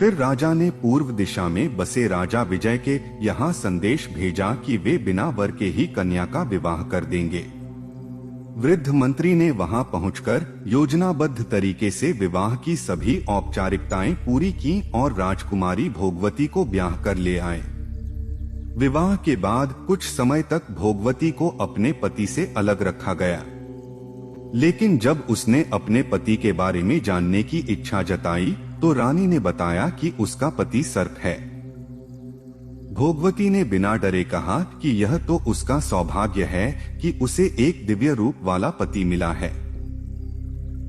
फिर राजा ने पूर्व दिशा में बसे राजा विजय के यहाँ संदेश भेजा कि वे बिना वर के ही कन्या का विवाह कर देंगे। वृद्ध मंत्री ने वहां पहुंचकर योजनाबद्ध तरीके से विवाह की सभी औपचारिकताएं पूरी की और राजकुमारी भोगवती को ब्याह कर ले आए। विवाह के बाद कुछ समय तक भोगवती को अपने पति से अलग रखा गया, लेकिन जब उसने अपने पति के बारे में जानने की इच्छा जताई तो रानी ने बताया कि उसका पति सर्प है। भोगवती ने बिना डरे कहा कि यह तो उसका सौभाग्य है कि उसे एक दिव्य रूप वाला पति मिला है।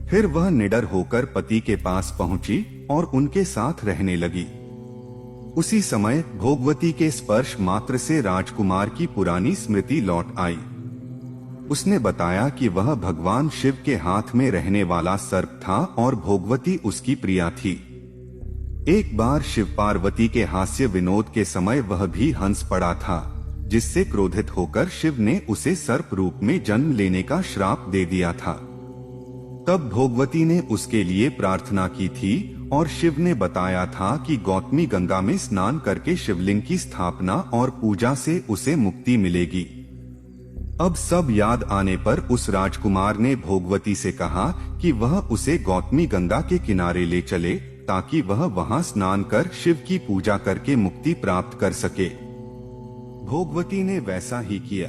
फिर वह निडर होकर पति के पास पहुंची और उनके साथ रहने लगी। उसी समय भोगवती के स्पर्श मात्र से राजकुमार की पुरानी स्मृति लौट आई। उसने बताया कि वह भगवान शिव के हाथ में रहने वाला सर्प था और भोगवती उसकी प्रिया थी। एक बार शिव पार्वती के हास्य विनोद के समय वह भी हंस पड़ा था, जिससे क्रोधित होकर शिव ने उसे सर्प रूप में जन्म लेने का श्राप दे दिया था। तब भोगवती ने उसके लिए प्रार्थना की थी और शिव ने बताया था कि गौतमी गंगा में स्नान करके शिवलिंग की स्थापना और पूजा से उसे मुक्ति मिलेगी। अब सब याद आने पर उस राजकुमार ने भोगवती से कहा कि वह उसे गौतमी गंगा के किनारे ले चले ताकि वह वहां स्नान कर शिव की पूजा करके मुक्ति प्राप्त कर सके। भोगवती ने वैसा ही किया।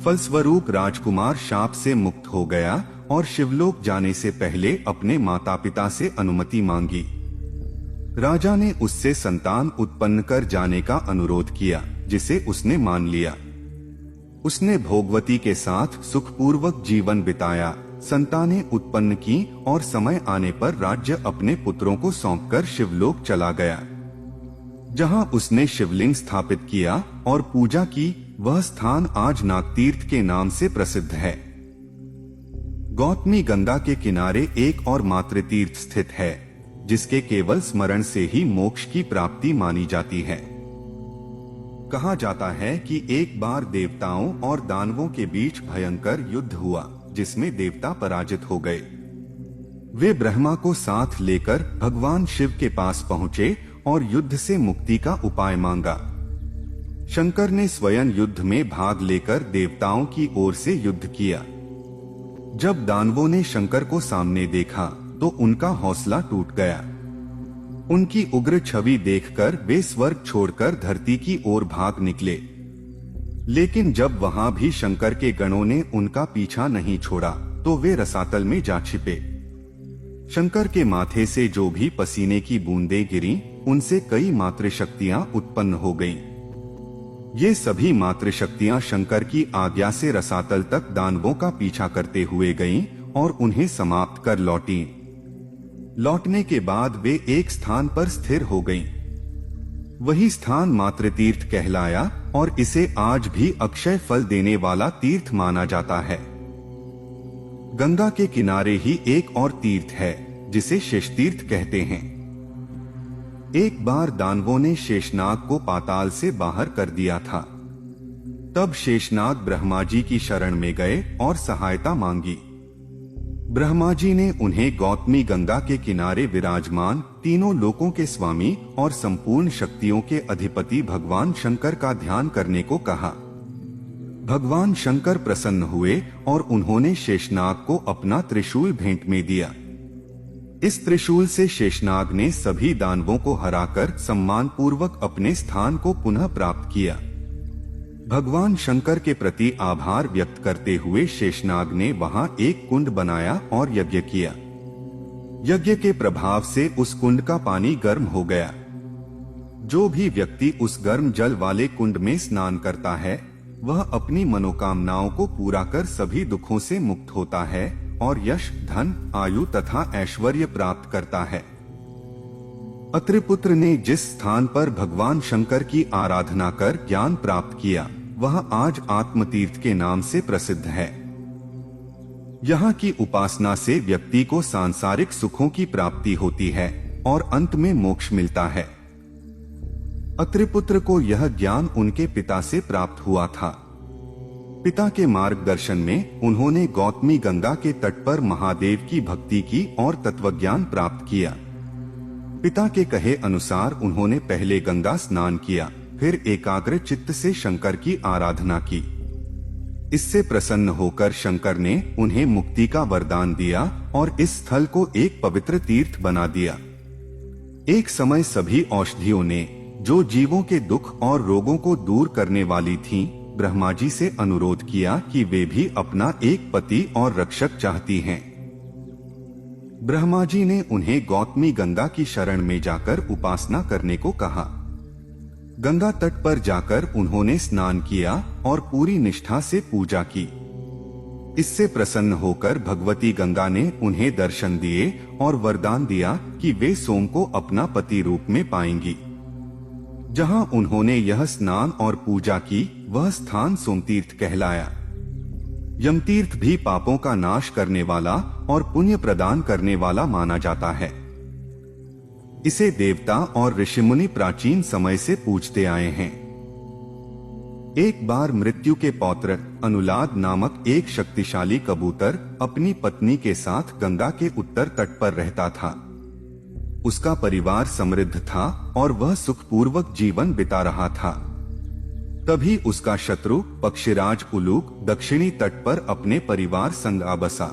फलस्वरूप राजकुमार शाप से मुक्त हो गया और शिवलोक जाने से पहले अपने माता पिता से अनुमति मांगी। राजा ने उससे संतान उत्पन्न कर जाने का अनुरोध किया, जिसे उसने मान लिया। उसने भोगवती के साथ सुखपूर्वक जीवन बिताया, संतानें उत्पन्न की और समय आने पर राज्य अपने पुत्रों को सौंपकर शिवलोक चला गया, जहां उसने शिवलिंग स्थापित किया और पूजा की। वह स्थान आज नागतीर्थ के नाम से प्रसिद्ध है। गौतमी गंगा के किनारे एक और मात्र तीर्थ स्थित है, जिसके केवल स्मरण से ही मोक्ष की प्राप्ति मानी जाती है। कहा जाता है कि एक बार देवताओं और दानवों के बीच भयंकर युद्ध हुआ, जिसमें देवता पराजित हो गए। वे ब्रह्मा को साथ लेकर भगवान शिव के पास पहुंचे और युद्ध से मुक्ति का उपाय मांगा। शंकर ने स्वयं युद्ध में भाग लेकर देवताओं की ओर से युद्ध किया। जब दानवों ने शंकर को सामने देखा तो उनका हौसला टूट गया। उनकी उग्र छवि देखकर वे स्वर्ग छोड़कर धरती की ओर भाग निकले। लेकिन जब वहां भी शंकर के गणों ने उनका पीछा नहीं छोड़ा तो वे रसातल में जा छिपे। शंकर के माथे से जो भी पसीने की बूंदें गिरीं, उनसे कई मातृशक्तियां उत्पन्न हो गईं। ये सभी मातृशक्तियां शंकर की आज्ञा से रसातल तक दानवों का पीछा करते हुए गईं और उन्हें समाप्त कर लौटीं। लौटने के बाद वे एक स्थान पर स्थिर हो गईं। वही स्थान मातृतीर्थ कहलाया और इसे आज भी अक्षय फल देने वाला तीर्थ माना जाता है। गंगा के किनारे ही एक और तीर्थ है, जिसे शेषतीर्थ कहते हैं। एक बार दानवों ने शेषनाग को पाताल से बाहर कर दिया था। तब शेषनाग ब्रह्मा जी की शरण में गए और सहायता मांगी। ब्रह्मा जी ने उन्हें गौतमी गंगा के किनारे विराजमान तीनों लोकों के स्वामी और संपूर्ण शक्तियों के अधिपति भगवान शंकर का ध्यान करने को कहा। भगवान शंकर प्रसन्न हुए और उन्होंने शेषनाग को अपना त्रिशूल भेंट में दिया। इस त्रिशूल से शेषनाग ने सभी दानवों को हराकर सम्मान पूर्वक अपने स्थान को पुनः प्राप्त किया। भगवान शंकर के प्रति आभार व्यक्त करते हुए शेषनाग ने वहां एक कुंड बनाया और यज्ञ किया। यज्ञ के प्रभाव से उस कुंड का पानी गर्म हो गया। जो भी व्यक्ति उस गर्म जल वाले कुंड में स्नान करता है, वह अपनी मनोकामनाओं को पूरा कर सभी दुखों से मुक्त होता है और यश, धन, आयु तथा ऐश्वर्य प्राप्त करता है। अत्रिपुत्र ने जिस स्थान पर भगवान शंकर की आराधना कर ज्ञान प्राप्त किया, वह आज आत्मतीर्थ के नाम से प्रसिद्ध है। यहाँ की उपासना से व्यक्ति को सांसारिक सुखों की प्राप्ति होती है और अंत में मोक्ष मिलता है। अत्रिपुत्र को यह ज्ञान उनके पिता से प्राप्त हुआ था। पिता के मार्गदर्शन में उन्होंने गौतमी गंगा के तट पर महादेव की भक्ति की और तत्वज्ञान प्राप्त किया। पिता के कहे अनुसार उन्होंने पहले गंगा स्नान किया, फिर एकाग्र चित्त से शंकर की आराधना की। इससे प्रसन्न होकर शंकर ने उन्हें मुक्ति का वरदान दिया और इस स्थल को एक पवित्र तीर्थ बना दिया। एक समय सभी औषधियों ने, जो जीवों के दुख और रोगों को दूर करने वाली थीं, ब्रह्मा जी से अनुरोध किया कि वे भी अपना एक पति और रक्षक चाहती हैं। ब्रह्मा जी ने उन्हें गौतमी गंगा की शरण में जाकर उपासना करने को कहा। गंगा तट पर जाकर उन्होंने स्नान किया और पूरी निष्ठा से पूजा की। इससे प्रसन्न होकर भगवती गंगा ने उन्हें दर्शन दिए और वरदान दिया कि वे सोम को अपना पति रूप में पाएंगी। जहां उन्होंने यह स्नान और पूजा की, वह स्थान सोमतीर्थ कहलाया। यमतीर्थ भी पापों का नाश करने वाला और पुण्य प्रदान करने वाला माना जाता है। इसे देवता और ऋषिमुनि प्राचीन समय से पूजते आए हैं। एक बार मृत्यु के पौत्र अनुलाद नामक एक शक्तिशाली कबूतर अपनी पत्नी के साथ गंगा के उत्तर तट पर रहता था। उसका परिवार समृद्ध था और वह सुखपूर्वक जीवन बिता रहा था। तभी उसका शत्रु पक्षीराज उलूक दक्षिणी तट पर अपने परिवार संग आ बसा।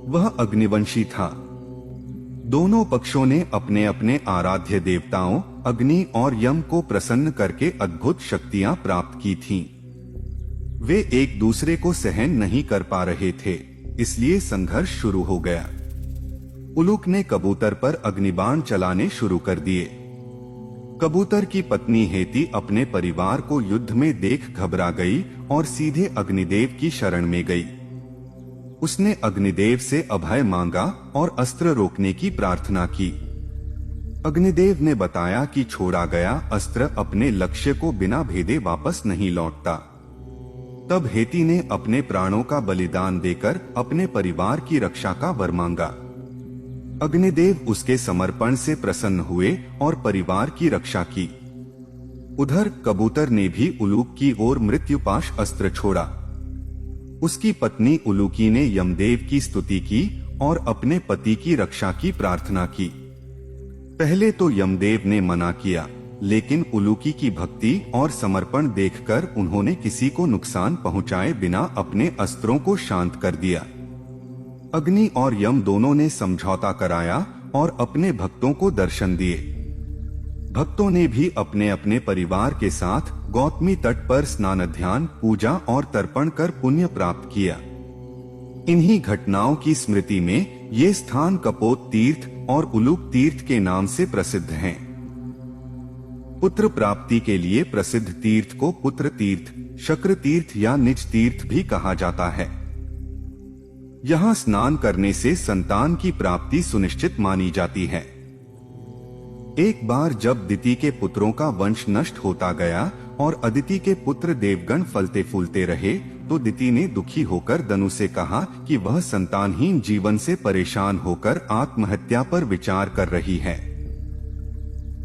वह अग्निवंशी था। दोनों पक्षों ने अपने अपने आराध्य देवताओं अग्नि और यम को प्रसन्न करके अद्भुत शक्तियां प्राप्त की थीं। वे एक दूसरे को सहन नहीं कर पा रहे थे, इसलिए संघर्ष शुरू हो गया। उलूक ने कबूतर पर अग्निबाण चलाने शुरू कर दिए। कबूतर की पत्नी हेती अपने परिवार को युद्ध में देख घबरा गई और सीधे अग्निदेव की शरण में गई। उसने अग्निदेव से अभय मांगा और अस्त्र रोकने की प्रार्थना की। अग्निदेव ने बताया कि छोड़ा गया अस्त्र अपने लक्ष्य को बिना भेदे वापस नहीं लौटता। तब हेती ने अपने प्राणों का बलिदान देकर अपने परिवार की रक्षा का वर मांगा। अग्निदेव उसके समर्पण से प्रसन्न हुए और परिवार की रक्षा की। उधर कबूतर ने भी उलूक की ओर मृत्युपाश अस्त्र छोड़ा। उसकी पत्नी उलूकी ने यमदेव की स्तुति की और अपने पति की रक्षा की प्रार्थना की। पहले तो यमदेव ने मना किया, लेकिन उलूकी की भक्ति और समर्पण देखकर उन्होंने किसी को नुकसान पहुंचाए बिना अपने अस्त्रों को शांत कर दिया। अग्नि और यम दोनों ने समझौता कराया और अपने भक्तों को दर्शन दिए। भक्तों ने भी अपने अपने परिवार के साथ गौतमी तट पर स्नान, ध्यान, पूजा और तर्पण कर पुण्य प्राप्त किया। इन्हीं घटनाओं की स्मृति में ये स्थान कपोत तीर्थ और उलूक तीर्थ के नाम से प्रसिद्ध हैं। पुत्र प्राप्ति के लिए प्रसिद्ध तीर्थ को पुत्र तीर्थ, शक्र तीर्थ या निज तीर्थ भी कहा जाता है। यहाँ स्नान करने से संतान की प्राप्ति सुनिश्चित मानी जाती है। एक बार जब दिति के पुत्रों का वंश नष्ट होता गया और अदिति के पुत्र देवगण फलते फूलते रहे, तो दिति ने दुखी होकर दनु से कहा कि वह संतानहीन जीवन से परेशान होकर आत्महत्या पर विचार कर रही है।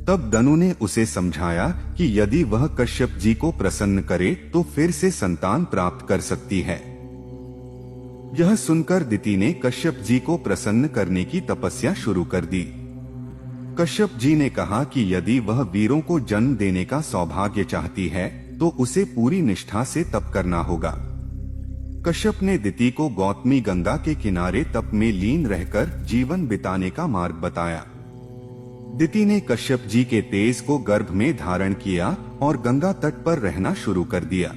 तब दनु ने उसे समझाया कि यदि वह कश्यप जी को प्रसन्न करे तो फिर से संतान प्राप्त कर सकती है। यह सुनकर दिति ने कश्यप जी को प्रसन्न करने की तपस्या शुरू कर दी। कश्यप जी ने कहा कि यदि वह वीरों को जन्म देने का सौभाग्य चाहती है तो उसे पूरी निष्ठा से तप करना होगा। कश्यप ने दिति को गौतमी गंगा के किनारे तप में लीन रहकर जीवन बिताने का मार्ग बताया। दिति ने कश्यप जी के तेज को गर्भ में धारण किया और गंगा तट पर रहना शुरू कर दिया।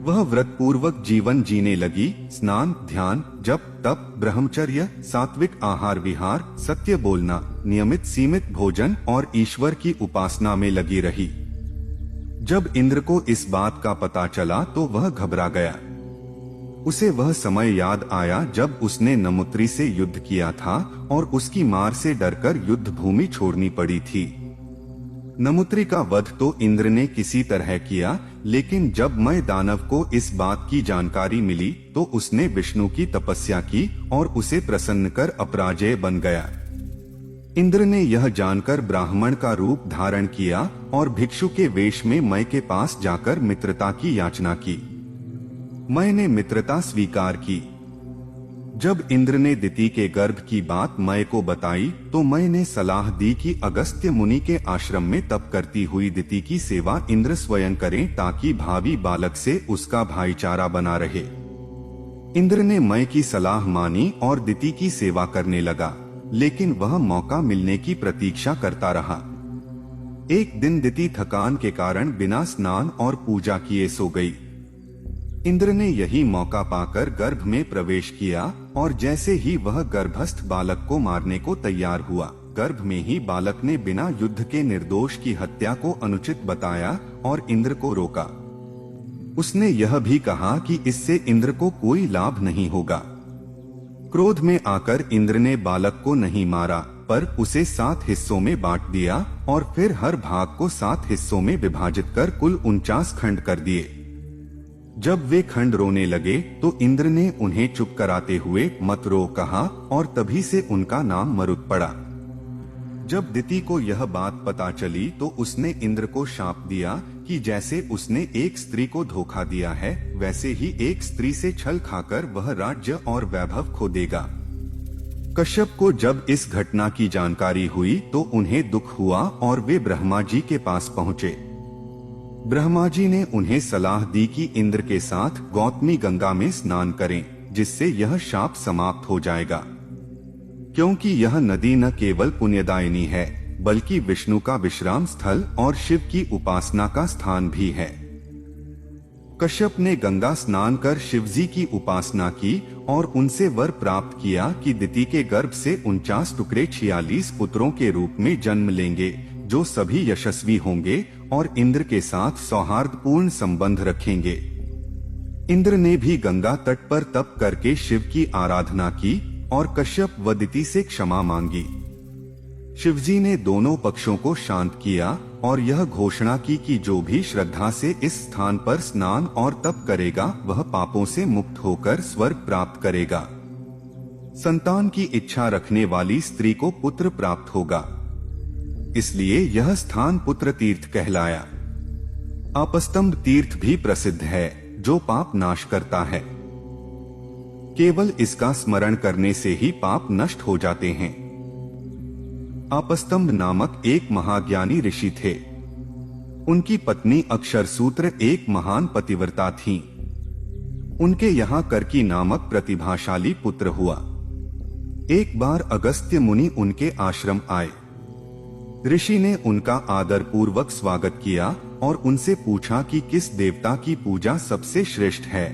वह व्रत पूर्वक जीवन जीने लगी। स्नान, ध्यान, जप, तप, ब्रह्मचर्य, सात्विक आहार विहार, सत्य बोलना, नियमित सीमित भोजन और ईश्वर की उपासना में लगी रही। जब इंद्र को इस बात का पता चला तो वह घबरा गया। उसे वह समय याद आया जब उसने नमुत्री से युद्ध किया था और उसकी मार से डरकर युद्ध भूमि छोड़नी पड़ी थी। नमुत्री का वध तो इंद्र ने किसी तरह किया, लेकिन जब मय दानव को इस बात की जानकारी मिली तो उसने विष्णु की तपस्या की और उसे प्रसन्न कर अपराजय बन गया। इंद्र ने यह जानकर ब्राह्मण का रूप धारण किया और भिक्षु के वेश में मय के पास जाकर मित्रता की याचना की। मय ने मित्रता स्वीकार की। जब इंद्र ने दिति के गर्भ की बात मय को बताई तो मय ने सलाह दी कि अगस्त्य मुनि के आश्रम में तप करती हुई दिति की सेवा इंद्र स्वयं करें ताकि भावी बालक से उसका भाईचारा बना रहे। इंद्र ने मय की सलाह मानी और दिति की सेवा करने लगा, लेकिन वह मौका मिलने की प्रतीक्षा करता रहा। एक दिन दिति थकान के कारण बिना स्नान और पूजा किए सो गई। इंद्र ने यही मौका पाकर गर्भ में प्रवेश किया और जैसे ही वह गर्भस्थ बालक को मारने को तैयार हुआ, गर्भ में ही बालक ने बिना युद्ध के निर्दोष की हत्या को अनुचित बताया और इंद्र को रोका। उसने यह भी कहा कि इससे इंद्र को कोई लाभ नहीं होगा। क्रोध में आकर इंद्र ने बालक को नहीं मारा, पर उसे 7 हिस्सों में बांट दिया और फिर हर भाग को 7 हिस्सों में विभाजित कर कुल 49 खंड कर दिए। जब वे खंड रोने लगे तो इंद्र ने उन्हें चुप कराते हुए मत रो कहा और तभी से उनका नाम मरुत पड़ा। जब दिति को यह बात पता चली तो उसने इंद्र को शाप दिया कि जैसे उसने एक स्त्री को धोखा दिया है, वैसे ही एक स्त्री से छल खाकर वह राज्य और वैभव खो देगा। कश्यप को जब इस घटना की जानकारी हुई तो उन्हें दुख हुआ और वे ब्रह्मा जी के पास पहुँचे। ब्रह्मा जी ने उन्हें सलाह दी कि इंद्र के साथ गौतमी गंगा में स्नान करें, जिससे यह शाप समाप्त हो जाएगा, क्योंकि यह नदी न केवल पुण्यदायिनी है बल्कि विष्णु का विश्राम स्थल और शिव की उपासना का स्थान भी है। कश्यप ने गंगा स्नान कर शिवजी की उपासना की और उनसे वर प्राप्त किया कि दिति के गर्भ से 49 टुकड़े 46 पुत्रों के रूप में जन्म लेंगे, जो सभी यशस्वी होंगे और इंद्र के साथ सौहार्दपूर्ण संबंध रखेंगे। इंद्र ने भी गंगा तट पर तप करके शिव की आराधना की और कश्यप व दिति से क्षमा मांगी। शिवजी ने दोनों पक्षों को शांत किया और यह घोषणा की कि जो भी श्रद्धा से इस स्थान पर स्नान और तप करेगा वह पापों से मुक्त होकर स्वर्ग प्राप्त करेगा। संतान की इच्छा रखने वाली स्त्री को पुत्र प्राप्त होगा, इसलिए यह स्थान पुत्र तीर्थ कहलाया। आपस्तंभ तीर्थ भी प्रसिद्ध है, जो पाप नाश करता है। केवल इसका स्मरण करने से ही पाप नष्ट हो जाते हैं। आपस्तंभ नामक एक महाज्ञानी ऋषि थे। उनकी पत्नी अक्षरसूत्र एक महान पतिव्रता थीं। उनके यहाँ कर्की नामक प्रतिभाशाली पुत्र हुआ। एक बार अगस्त्य मुनि उनके आश्रम आए। ऋषि ने उनका आदर पूर्वक स्वागत किया और उनसे पूछा कि किस देवता की पूजा सबसे श्रेष्ठ है।